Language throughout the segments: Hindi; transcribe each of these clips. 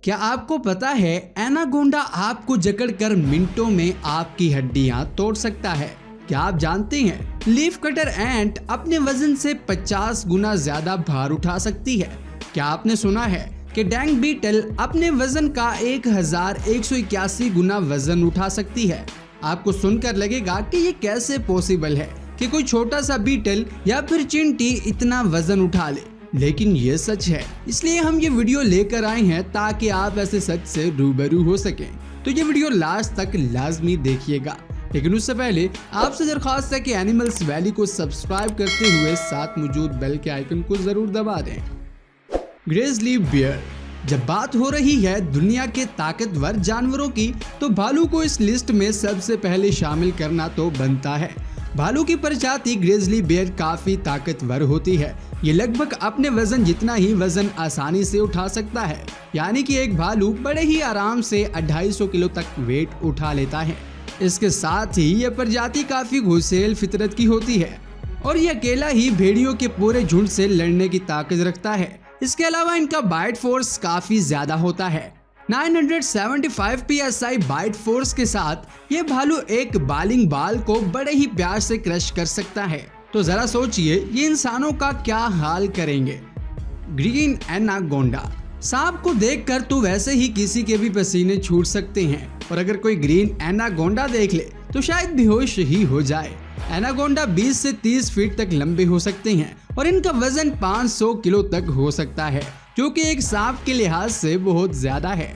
क्या आपको पता है एनाकोंडा आपको जकड़कर मिनटों में आपकी हड्डियां तोड़ सकता है? क्या आप जानते हैं लीफ कटर एंट अपने वजन से 50 गुना ज्यादा भार उठा सकती है? क्या आपने सुना है कि डैंग बीटल अपने वजन का 1181 गुना वजन उठा सकती है? आपको सुनकर लगेगा कि ये कैसे पॉसिबल है कि कोई छोटा सा बीटल या फिर चिंटी इतना वजन उठा ले, लेकिन ये सच है। इसलिए हम ये वीडियो लेकर आए हैं ताकि आप ऐसे सच से रूबरू हो सकें। तो ये वीडियो लास्ट तक लाजमी देखिएगा, लेकिन उससे पहले आपसे दरख्वास्त है कि एनिमल्स वैली को सब्सक्राइब करते हुए साथ मौजूद बेल के आइकन को जरूर दबा दें। Grizzly bear. जब बात हो रही है दुनिया के ताकतवर जानवरों की, तो भालू को इस लिस्ट में सबसे पहले शामिल करना तो बनता है। भालू की प्रजाति ग्रिजली बियर काफी ताकतवर होती है। ये लगभग अपने वजन जितना ही वजन आसानी से उठा सकता है, यानी कि एक भालू बड़े ही आराम से 250 किलो तक वेट उठा लेता है। इसके साथ ही यह प्रजाति काफी घुसेल फितरत की होती है और ये अकेला ही भेड़ियों के पूरे झुंड से लड़ने की ताकत रखता है। इसके अलावा इनका बाइट फोर्स काफी ज्यादा होता है। 975 psi बाइट फोर्स के साथ ये भालू एक बॉलिंग बॉल को बड़े ही प्यार से क्रश कर सकता है। तो जरा सोचिए ये इंसानों का क्या हाल करेंगे। Green anaconda. सांप को देखकर तो वैसे ही किसी के भी पसीने छूट सकते हैं, और अगर कोई ग्रीन एनाकोंडा देख ले तो शायद बेहोश ही हो जाए। एनाकोंडा 20 से 30 फीट तक लंबे हो सकते हैं और इनका वजन 500 किलो तक हो सकता है, जो कि एक सांप के लिहाज से बहुत ज्यादा है।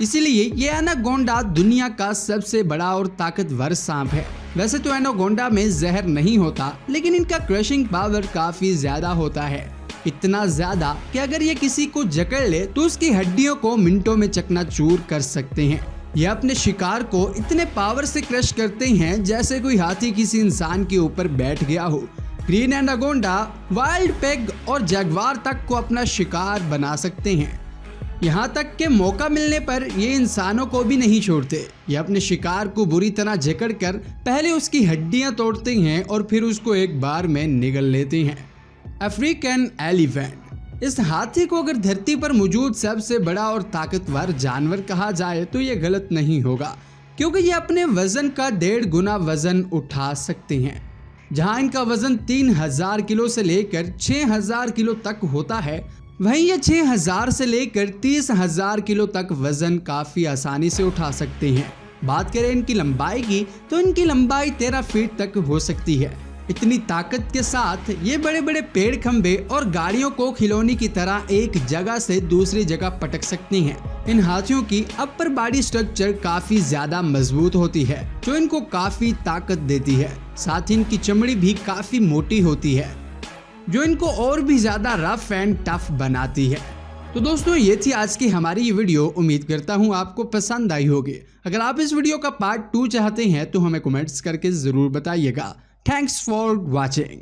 इसीलिए ये एनाकोंडा दुनिया का सबसे बड़ा और ताकतवर सांप है। वैसे तो एनाकोंडा में जहर नहीं होता, लेकिन इनका क्रशिंग पावर काफी ज्यादा होता है। इतना ज्यादा कि अगर ये किसी को जकड़ ले तो उसकी हड्डियों को मिनटों में चकनाचूर कर सकते हैं। ये अपने शिकार को इतने पावर से क्रश करते हैं जैसे कोई हाथी किसी इंसान के ऊपर बैठ गया हो। ग्रीन एनाकोंडा वाइल्ड पेग और जगवार तक को अपना शिकार बना सकते हैं। यहाँ तक के मौका मिलने पर ये इंसानों को भी नहीं छोड़ते। ये अपने शिकार को बुरी तरह जकड़कर पहले उसकी हड्डियां तोड़ते हैं और फिर उसको एक बार में निगल लेते हैं। African elephant. इस हाथी को अगर धरती पर मौजूद सबसे बड़ा और ताकतवर जानवर कहा जाए तो ये गलत नहीं होगा, क्योंकि ये अपने वजन का 1.5 गुना वजन उठा सकते हैं। जहां इनका वजन 3000 किलो से लेकर 6000 किलो तक होता है, वहीं ये 6000 से लेकर 30000 किलो तक वजन काफी आसानी से उठा सकते हैं। बात करें इनकी लंबाई की तो इनकी लंबाई 13 फीट तक हो सकती है। इतनी ताकत के साथ ये बड़े बड़े पेड़ खंभे और गाड़ियों को खिलौने की तरह एक जगह से दूसरी जगह पटक सकती हैं। इन हाथियों की अपर बॉडी स्ट्रक्चर काफी ज्यादा मजबूत होती है, जो इनको काफी ताकत देती है। साथ ही इनकी चमड़ी भी काफी मोटी होती है, जो इनको और भी ज्यादा रफ एंड टफ बनाती है। तो दोस्तों, ये थी आज की हमारी ये वीडियो। उम्मीद करता हूँ आपको पसंद आई होगी। अगर आप इस वीडियो का पार्ट 2 चाहते हैं तो हमें कमेंट्स करके जरूर बताइएगा। Thanks for watching.